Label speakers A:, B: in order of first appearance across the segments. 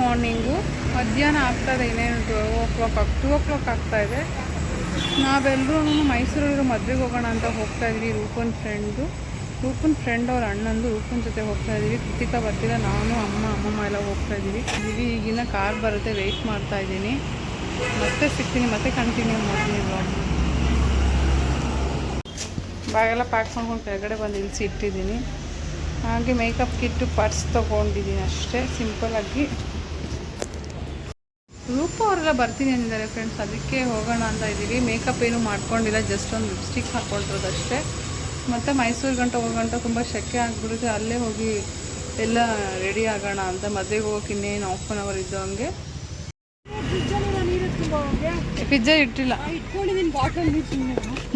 A: Morning. ಮಧ್ಯಾಹ್ನ ಆಗ್ತಾಯಿದೆ, ಇನ್ನೇನು 2 o'clock ಆಗ್ತಾಯಿದೆ. ನಾವೆಲ್ಲರೂ ಮೈಸೂರಲ್ಲಿರೋ ಮದುವೆಗೆ ಹೋಗೋಣ ಅಂತ ಹೋಗ್ತಾಯಿದ್ವಿ. ರೂಪನ್ ಫ್ರೆಂಡ್ ಅವ್ರ ಅಣ್ಣಂದು. ರೂಪನ್ ಜೊತೆ ಹೋಗ್ತಾಯಿದ್ದೀವಿ. ಕೃತಿಕಾ ಬರ್ತಿಲ್ಲ, ನಾನು ಅಮ್ಮಮ್ಮ ಎಲ್ಲ ಹೋಗ್ತಾಯಿದ್ದೀವಿ. ಈಗಿನ ಕಾರ್ ಬರುತ್ತೆ, ವೆಯ್ಟ್ ಮಾಡ್ತಾಯಿದ್ದೀನಿ. ಮತ್ತೆ ಸಿಗ್ತೀನಿ, ಮತ್ತೆ ಕಂಟಿನ್ಯೂ ಮಾಡ್ತೀನಿ ಬ್ಲಾಗ್. ಬ್ಯಾಗೆಲ್ಲ ಪ್ಯಾಕ್ ಮಾಡ್ಕೊಂಡು ಕೆಳಗಡೆ ಬಂದು ಇಳಿಸಿ ಇಟ್ಟಿದ್ದೀನಿ. ಹಾಗೆ ಮೇಕಪ್ ಕಿಟ್ಟು ಪರ್ಸ್ ತೊಗೊಂಡಿದ್ದೀನಿ ಅಷ್ಟೇ, ಸಿಂಪಲ್ಲಾಗಿ. ರೂಪ ಅವರೆಲ್ಲ ಬರ್ತೀನಿ ಅಂದಿದ್ದಾರೆ ಫ್ರೆಂಡ್ಸ್, ಅದಕ್ಕೆ ಹೋಗೋಣ ಅಂತ ಇದ್ದೀವಿ. ಮೇಕಪ್ ಏನೂ ಮಾಡ್ಕೊಂಡಿಲ್ಲ, ಜಸ್ಟ್ ಒಂದು ಲಿಪ್ಸ್ಟಿಕ್ ಹಾಕ್ಕೊಂಡಿರೋದಷ್ಟೇ. ಮತ್ತು ಮೈಸೂರು ಗಂಟ ಹೋಗೋಂಟ ತುಂಬ ಶೆಕೆ ಆಗಿಬಿಡುತ್ತೆ, ಅಲ್ಲೇ ಹೋಗಿ ಎಲ್ಲ ರೆಡಿ ಆಗೋಣ ಅಂತ. ಮದುವೆಗೆ ಹೋಗೋಕೆ ಇನ್ನೇನು 1/2 hour ಇದ್ದು ಹಂಗೆ. ಫ್ರಿಜ್ಜಲ್ಲಿ ಇಟ್ಟಿಲ್ಲ.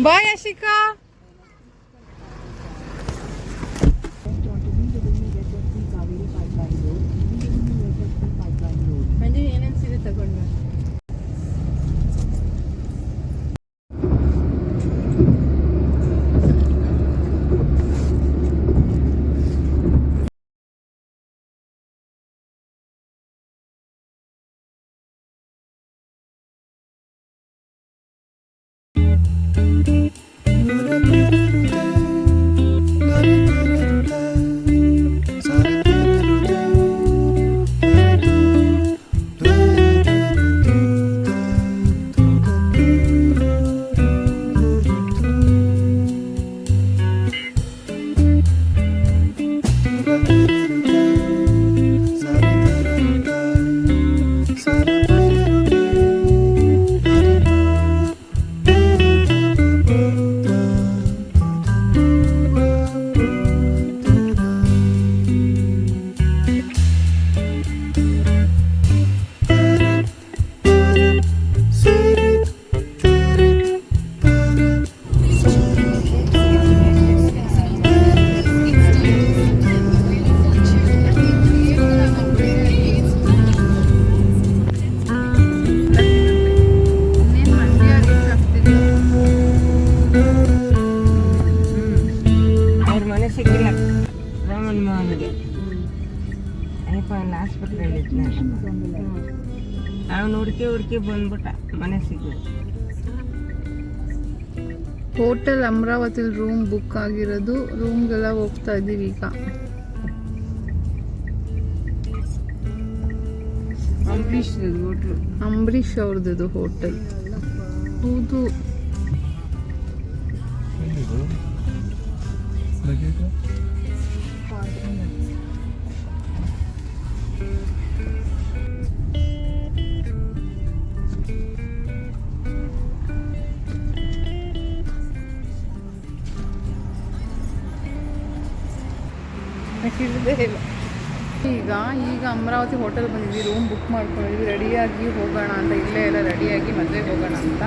A: ಬಾಯ್ ಅಶಿಕಾ. ಏನೇನು ಸೀರೆ ತಗೊಂಡ್ವಿ?
B: ಅವನು ಹುಡುಕಿ ಬಂದ್ಬಿಟ್ಟ, ಮನೆ ಸಿಗ್ಲಿ.
A: ಹೋಟೆಲ್ ಅಮರಾವತಿ ರೂಮ್ ಬುಕ್ ಆಗಿರೋದು. ರೂಮ್ಗೆಲ್ಲ ಹೋಗ್ತಾ ಇದ್ದೀವಿ ಈಗ. ಅಂಬರೀಷ್ ಅವ್ರದ್ದು ಹೋಟೆಲ್. ಹೌದು. ಈಗ ಅಮರಾವತಿ ಹೋಟೆಲ್ ಬಂದಿದ್ವಿ, ರೂಮ್ ಬುಕ್ ಮಾಡ್ಕೊಂಡಿದ್ವಿ, ರೆಡಿಯಾಗಿ ಹೋಗೋಣ ಅಂತ. ಇಲ್ಲೇ ಎಲ್ಲ ರೆಡಿಯಾಗಿ ಮದುವೆಗೆ ಹೋಗೋಣ ಅಂತ.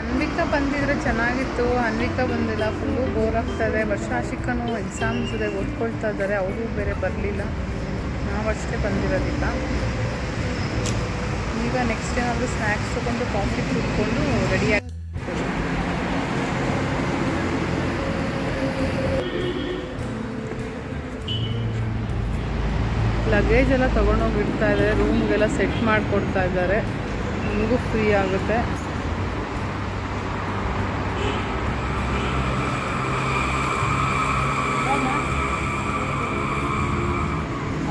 A: ಅನ್ವಿಕಾ ಬಂದಿದ್ರೆ ಚೆನ್ನಾಗಿತ್ತು, ಅನ್ವಿಕಾ ಬಂದಿಲ್ಲ, ಫುಲ್ಲು ಬೋರ್ ಆಗ್ತಾಯಿದೆ. ವರ್ಷಾಶಿಕನೂ ಎಕ್ಸಾಮ್ಸ್ ಇದೆ, ಓದ್ಕೊಳ್ತಾ ಇದ್ದಾರೆ, ಅವರು ಬೇರೆ ಬರಲಿಲ್ಲ, ನಾವಷ್ಟೇ ಬಂದಿರೋದಿಲ್ಲ. ಈಗ ನೆಕ್ಸ್ಟ್ ಏನಾದರೂ ಸ್ನ್ಯಾಕ್ಸ್ ತೊಗೊಂಡು ಕಾಫಿ ಕುಡ್ಕೊಂಡು ರೆಡಿಯಾಗಿ ಲಗೇಜ್ ಎಲ್ಲ ತೊಗೊಂಡೋಗಿ ಇಡ್ತಾ ಇದ್ದಾರೆ. ರೂಮ್ಗೆಲ್ಲ ಸೆಟ್ ಮಾಡಿಕೊಡ್ತಾ ಇದ್ದಾರೆ, ನಮಗೂ ಫ್ರೀ ಆಗುತ್ತೆ.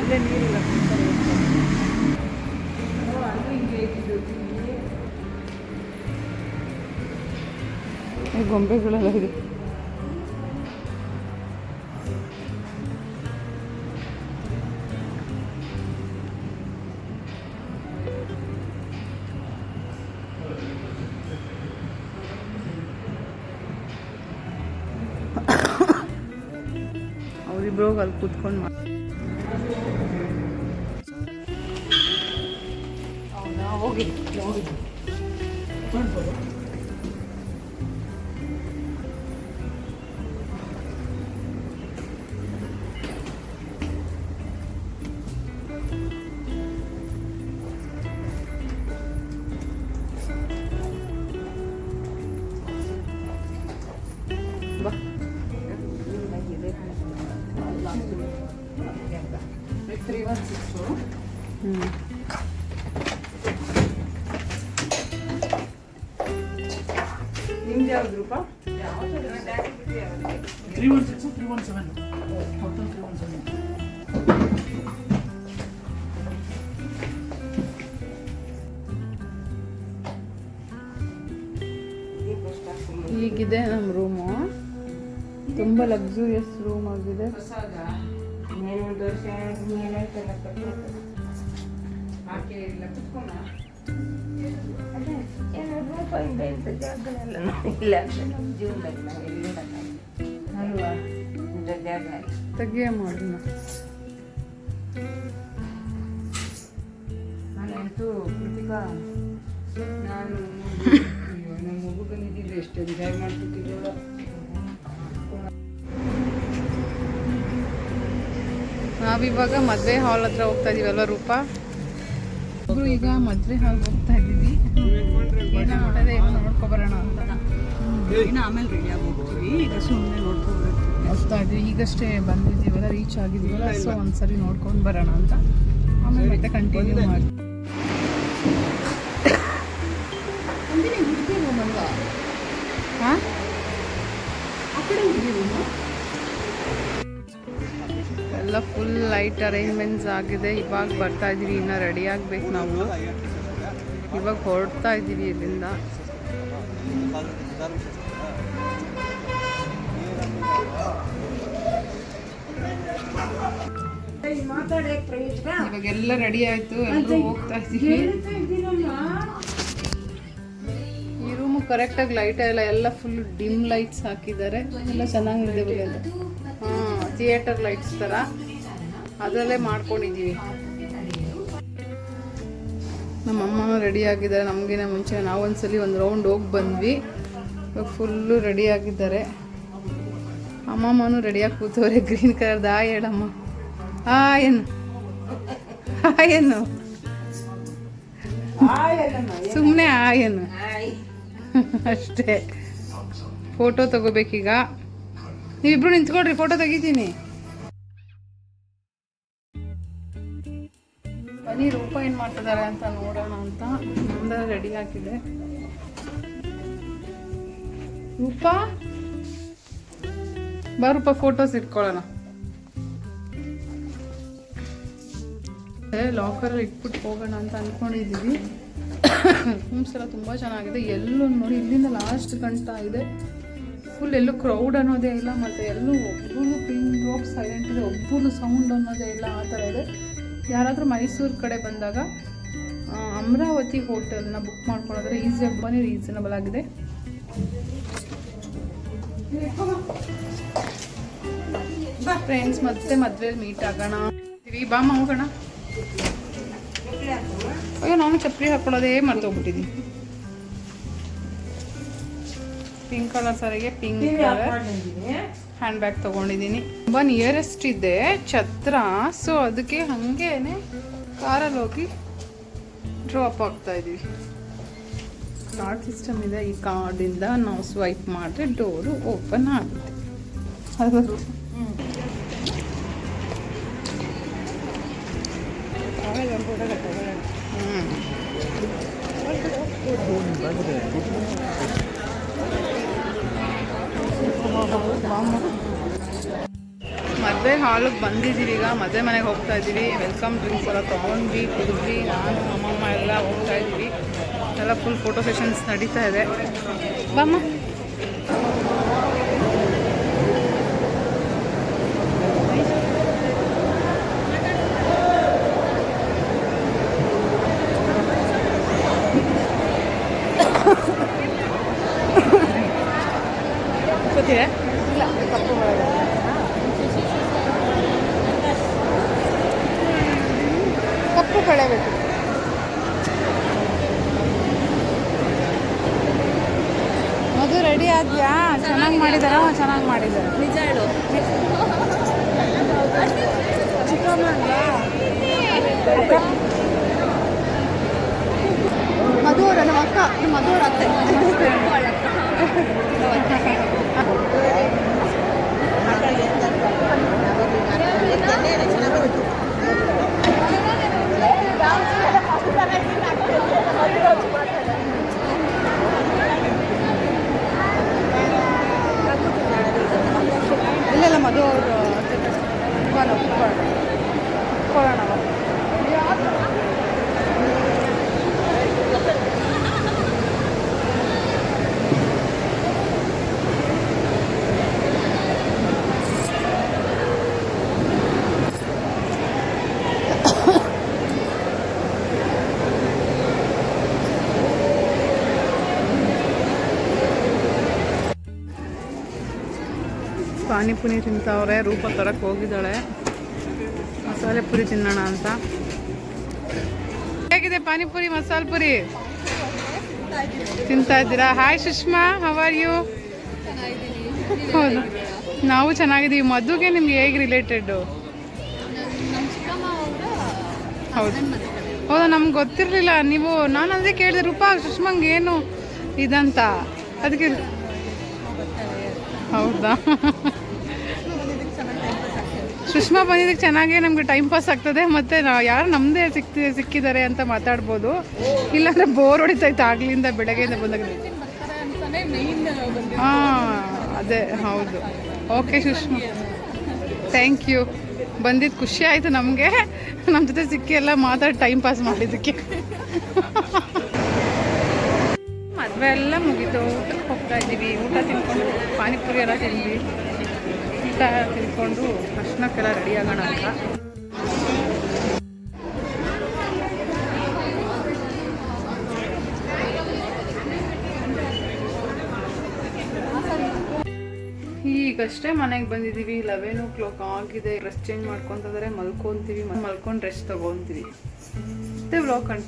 A: ಅಲ್ಲೇ ನೀರಿಲ್ಲ, ಗೊಂಬೆಗಳೆಲ್ಲ ಇದೆ. ಅವರಿಬ್ರು ಅಲ್ಲಿ ಕೂತ್ಕೊಂಡು ಹೋಗಿ ಹ್ಞೂ
B: ನಿಮ್ದು ಯಾವ್ದು ರೂಪ
C: 316 317 total 317.
A: ಹೀಗಿದೆ ನಮ್ಮ ರೂಮು. ತುಂಬ ಲಕ್ಸುರಿಯಸ್ ರೂಮ್ ಆಗಿದೆ.
B: నేను 2 ವರ್ಷ ಮೇಲೆ ಎಲ್ಲ ಕಟ್ಟೋದು ಆಕೆ ಇಲ್ಲ ಕುತ್ಕೊಂಡ ಅದೇ 200 ರೂಪಾಯಿಂದ ಇಂಥ ಜಾಗಗಳೆಲ್ಲ ಇಲ್ಲ ಅಂದರೆ ನಮ್ಮ ಜೀವನದಲ್ಲಿ ನಾವು ಎಲ್ಲಿಡೋಕ್ಕಾಗಲ್ಲ ಅಲ್ವಾ ಇಂಥ ಜಾಗ
A: ತೆಗಿಯ ಮಾಡೋಣ.
B: ನಾನಂತೂ ಕೃತಿಕಾ ನಾನು ನಮ್ಮ ಮಗು ಬಂದಿದ್ದಿದ್ದು ಎಷ್ಟು ಎಂಜಾಯ್ ಮಾಡ್ತಿದ್ದಿದ್ದೋ.
A: ನಾವಿವಾಗ ಮದುವೆ ಹಾಲ್ ಹತ್ರ ಹೋಗ್ತಾ ಇದೀವಲ್ವ ರೂಪ? ಇಬ್ರು ಈಗ ಮದುವೆ ಹಾಲ್ ಹೋಗ್ತಾ ಇದ್ದೀವಿ. ಏನೋ ಮಾಡೋದೇ ಏನೋ ನೋಡ್ಕೊಬರೋಣ ಅಂತ.
D: ಇನ್ನು ಆಮೇಲೆ ರೆಡಿ ಆಗಿ ಹೋಗ್ತೀವಿ. ಈಗ ಸುಮ್ಮನೆ ನೋಡ್ಕೋಬೇಕು
A: ಹೋಗ್ತಾ ಇದ್ವಿ. ಈಗಷ್ಟೇ ಬಂದಿದ್ದೀವಲ್ಲ, ರೀಚ್ ಆಗಿದ್ದೀವಲ್ಲ, ಸೊ ಒಂದ್ಸರಿ ನೋಡ್ಕೊಂಡು ಬರೋಣ ಅಂತ. ಆಮೇಲೆ ಮತ್ತೆ ಕಂಟಿನ್ಯೂ ಮಾಡಿ. ಹಾಂ, ಎಲ್ಲ ಫುಲ್ ಲೈಟ್ ಅರೇಂಜ್ಮೆಂಟ್ಸ್ ಆಗಿದೆ. ಇವಾಗ ಬರ್ತಾ ಇದ್ದೀವಿ, ಇನ್ನು ರೆಡಿ ಆಗ್ಬೇಕು ನಾವು. ಇವಾಗ ಹೊರಡ್ತಾ ಇದ್ದೀವಿ ಇಲ್ಲಿಂದ. ಇವಾಗೆಲ್ಲ ರೆಡಿ ಆಯ್ತು, ಎಲ್ಲರೂ ಹೋಗ್ತಾ ಇದ್ದೀವಿ. ಈ ರೂಮು ಕರೆಕ್ಟಾಗಿ ಲೈಟ್ ಎಲ್ಲ ಫುಲ್ ಡಿಮ್ ಲೈಟ್ಸ್ ಹಾಕಿದ್ದಾರೆ. ಎಲ್ಲ ಚೆನ್ನಾಗಿದೆ ಬರೋದು. ಹಾಂ, ಥಿಯೇಟರ್ ಲೈಟ್ಸ್ ಥರ ಅದರಲ್ಲೇ ಮಾಡ್ಕೊಂಡಿದ್ದೀವಿ. ನಮ್ಮಮ್ಮನೂ ರೆಡಿ ಆಗಿದ್ದಾರೆ ನಮಗಿನ ಮುಂಚೆ. ನಾವೊಂದ್ಸಲಿ ಒಂದು ರೌಂಡ್ ಹೋಗಿ ಬಂದ್ವಿ. ಇವಾಗ ಫುಲ್ಲು ರೆಡಿ ಆಗಿದ್ದಾರೆ. ಅಮ್ಮಮ್ಮನೂ ರೆಡಿಯಾಗಿ ಕೂತವ್ರೆ. ಗ್ರೀನ್ ಕಲರ್ದು ಆ ಹೇಳಮ್ಮ. ಏನು ಏನು ಸುಮ್ಮನೆ ಏನು ಅಷ್ಟೇ. ಫೋಟೋ ತಗೋಬೇಕೀಗ. ನೀವಿಬ್ರು ನಿಂತ್ಕೊಡ್ರಿ, ಫೋಟೋ ತೆಗಿತೀನಿ. ಬನ್ನಿ ರೂಪ ಏನು ಮಾಡ್ತಿದ್ದಾರೆ ಅಂತ ನೋಡೋಣ ಅಂತ. ನಮ್ದು ರೆಡಿ ಆಗಿದೆ. ರೂಪ ಬಾ ರೂಪ, ಫೋಟೋಸ್ ಇಟ್ಕೊಳ್ಳೋಣ. ಲಾಕರಲ್ಲಿ ಇಟ್ಬಿಟ್ಟು ಹೋಗೋಣ ಅಂತ ಅಂದ್ಕೊಂಡಿದ್ದೀವಿ. ರೂಮ್ಸ್ ಎಲ್ಲ ತುಂಬ ಚೆನ್ನಾಗಿದೆ. ಎಲ್ಲೂ ನೋಡಿ, ಇಲ್ಲಿಂದ ಲಾಸ್ಟ್ ಗಂಟ ಇದೆ. ಫುಲ್ ಎಲ್ಲೂ ಕ್ರೌಡ್ ಅನ್ನೋದೇ ಇಲ್ಲ. ಮತ್ತು ಎಲ್ಲೂ ಒಬ್ಬರು ಪಿನ್ ಡ್ರಾಪ್ ಸೈಲೆಂಟ್ ಇದೆ, ಒಬ್ಬರು ಸೌಂಡ್ ಅನ್ನೋದೇ ಇಲ್ಲ. ಆ ಥರ ಇದೆ. ಯಾರಾದರೂ ಮೈಸೂರು ಕಡೆ ಬಂದಾಗ ಅಮರಾವತಿ ಹೋಟೆಲ್ನ ಬುಕ್ ಮಾಡ್ಕೊಳ್ಳೋದ್ರೆ ಈಸಿಯಾಗಿ ಬನ್ನಿ, ರೀಸನಬಲ್ ಆಗಿದೆ. ಬಾ ಫ್ರೆಂಡ್ಸ್, ಮತ್ತೆ ಮದುವೆಲಿ ಮೀಟ್ ಆಗೋಣ. ಬಾಮ ಹೋಗೋಣ. ಅಯ್ಯೋ, ನಾನು ಚಪ್ಪಲಿ ಹಾಕೊಳ್ಳೋದೇ ಮರ್ತೋಗ್ಬಿಟ್ಟಿದ್ದೀನಿ. ಪಿಂಕ್ ಕಲರ್ ಸರಿಗೆ ಪಿಂಕ್ ಕಲರ್ ಹ್ಯಾಂಡ್ ಬ್ಯಾಗ್ ತೊಗೊಂಡಿದ್ದೀನಿ. ತುಂಬ ನಿಯರೆಸ್ಟ್ ಇದೆ ಛತ್ರ. ಸೊ ಅದಕ್ಕೆ ಹಾಗೇನೆ ಕಾರಲ್ಲಿ ಹೋಗಿ ಡ್ರಾಪ್ ಆಗ್ತಾ ಇದ್ದೀವಿ. ಕಾರ್ಡ್ ಸಿಸ್ಟಮ್ ಇದೆ. ಈ ಕಾರ್ಡಿಂದ ನಾವು ಸ್ವೈಪ್ ಮಾಡಿದ್ರೆ ಡೋರು ಓಪನ್ ಆಗುತ್ತೆ. ಅದು ಮದುವೆ ಹಾಲಿಗೆ ಬಂದಿದ್ದೀವಿ. ಈಗ ಮದುವೆ ಮನೆಗೆ ಹೋಗ್ತಾ ಇದ್ದೀವಿ. ವೆಲ್ಕಮ್ ಡ್ರಿಂಕ್ಸ್ ಎಲ್ಲ ತೊಗೊಂಡ್ವಿ, ಕುಡಿದ್ವಿ. ನಾನು ಅಮ್ಮಮ್ಮ ಎಲ್ಲ ಹೋಗ್ತಾ ಇದ್ದೀವಿ. ಎಲ್ಲ ಫುಲ್ ಫೋಟೋ ಸೆಷನ್ಸ್ ನಡೀತಾ ಇದೆ. ಬಾಮ್ಮ. ಗೊತ್ತಿದೆ ಇಲ್ಲ, ಕಪ್ಪು ಕಪ್ಪು ಕಳೆಬೇಕು. ಮದು ರೆಡಿ ಆದ್ಯಾ? ಚೆನ್ನಾಗಿ ಮಾಡಿದಾರ, ಚೆನ್ನಾಗಿ ಮಾಡಿದ್ದಾರೆ.
D: ನಿಜ ಹೇಳು.
A: ಮಧು ಅವರ ನಮ್ಮ ಅಕ್ಕ, ಮಧು ಅವರ ಅತ್ತೆ. ಪಾನಿಪುರಿ ತಿಂತವ್ರೆ. ರೂಪ ತರಕ್ಕೆ ಹೋಗಿದ್ದಾಳೆ ಮಸಾಲೆ ಪುರಿ ತಿನ್ನೋಣ ಅಂತ. ಹೇಗಿದೆ ಪಾನಿಪುರಿ ಮಸಾಲೆ ಪುರಿ ತಿಂತಾ ಇದ್ದೀರಾ? Hi Sushma, how are you? ಹೌದು, ನಾವು ಚೆನ್ನಾಗಿದ್ದೀವಿ. ಮದುಗೆ ನಿಮ್ಗೆ ಹೇಗೆ ರಿಲೇಟೆಡ್ಡು? ಹೌದು ಹೌದಾ, ನಮ್ಗೆ ಗೊತ್ತಿರಲಿಲ್ಲ. ನಾನು ಅದೇ ಕೇಳಿದೆ ರೂಪಾ ಸುಷ್ಮಂಗೆ ಏನು ಇದಂತ, ಅದಕ್ಕೆ. ಹೌದಾ, ಸುಷ್ಮಾ ಬಂದಿದ್ದಕ್ಕೆ ಚೆನ್ನಾಗೇ ನಮಗೆ ಟೈಮ್ ಪಾಸ್ ಆಗ್ತದೆ. ಮತ್ತು ಯಾರು ನಮ್ಮದೇ ಸಿಕ್ಕಿದ್ದಾರೆ ಅಂತ ಮಾತಾಡ್ಬೋದು. ಇಲ್ಲಾಂದರೆ ಬೋರ್ ಹೊಡಿತೈತೆ ಆಗ್ಲಿಂದ, ಬೆಳಗ್ಗೆಯಿಂದ ಬಂದಾಗ. ಹಾಂ ಅದೇ ಹೌದು. Okay Sushma, thank you. ಬಂದಿದ್ದು ಖುಷಿ ಆಯಿತು ನಮಗೆ, ನಮ್ಮ ಜೊತೆ ಸಿಕ್ಕಿ ಎಲ್ಲ ಮಾತಾಡಿ ಟೈಮ್ ಪಾಸ್ ಮಾಡಿದ್ದಕ್ಕೆ. ಮದುವೆ ಎಲ್ಲ ಮುಗೀತು, ಊಟಕ್ಕೆ ಹೋಗ್ತಾ ಇದ್ದೀವಿ. ಊಟ ತಿನ್ಕೊಂಡು ಪಾನಿಪುರಿ ಎಲ್ಲ ತಿಂದ್ವಿ. ಊಟ ತಿನ್ಕೊಂಡು ಅಷ್ಟಕ್ಕೆಲ್ಲ ರೆಡಿ ಆಗೋಣ ಅಂತ. ಈಗಷ್ಟೇ ಮನೆಗೆ ಬಂದಿದ್ದೀವಿ. 11 o'clock ಆಗಿದೆ. ಡ್ರೆಸ್ ಚೇಂಜ್ ಮಾಡ್ಕೊತಿದ್ರೆ ಮಲ್ಕೊತೀವಿ. ಮಲ್ಕೊಂಡು ರೆಸ್ಟ್ ತೊಗೊತೀವಿ. ಮತ್ತೆ ವ್ಲಾಗ್ ಕಂಟಿನ್ಯೂ.